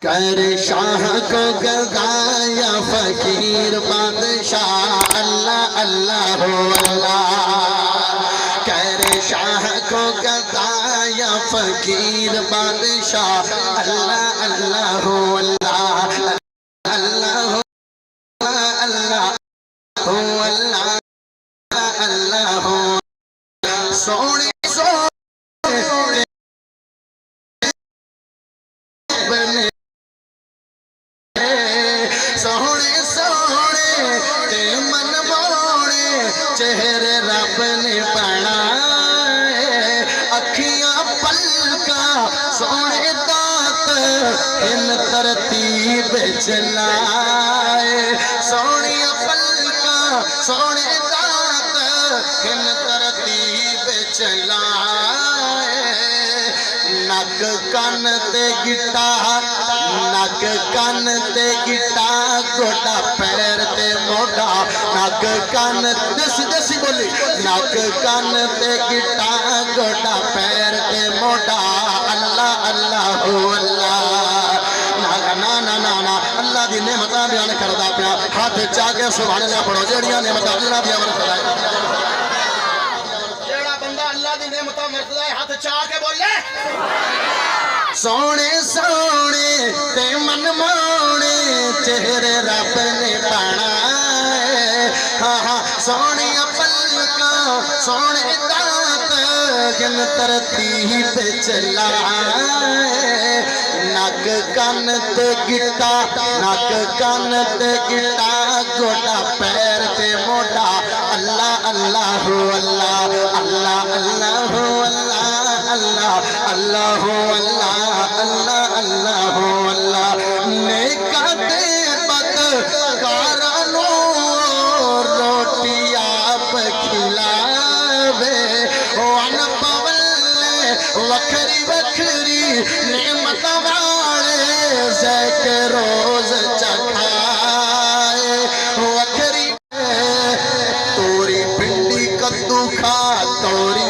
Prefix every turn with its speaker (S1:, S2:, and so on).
S1: کر شاہ کو گایا فقیر بادشاہ اللہ اللہ ہو اللہ کر شاہ کو گایا فقیر بادشاہ اللہ اللہ ہو اللہ اللہ ہو اللہ ہو اللہ اللہ ہو سونے سونے بنے سونے سونے تے من موڑے چہرے رب نے بنائے اکھیاں پلکا سونے دانت ان ترتیب چلائے سونے پلکا سونے دانت ان ترتیب چلائے نک کن تے گٹا نک کن تے گٹا گوٹا پیر تے موڈا نک کن دسی دسی بولی نک کن تے گٹا گوٹا پیر تے موڈا اللہ اللہ ہو اللہ نا نا نا نا اللہ دی نعمتاں بیان کردا پیا ہاتھ چا کے سبحان اللہ پڑھو جڑیاں نعمتاں اللہ دی ورتدا جیڑا بندہ اللہ دی نعمتاں ورتدا ہے ہاتھ چا کے بولے سونے سونے تے من موڑے چہرے رب نے بنائے ہاں ہاں سونے پلکاں سونے دانت گن ترتیب چلائے نک کن تے گٹا نک کن تے گٹا گوٹا پیر تے موڈا اللہ اللہ ہو اللہ اللہ اللہ ہو اللہ اللہ اللہ ہو اللہ اللہ اللہ ہو اللہ نیکا تے بدکارانو روٹی آپ کھلاوے وان پولے وکھری وکھری نعمت والے زیک روز چکھائے وکھری توری بھنڈی کدو کھا توری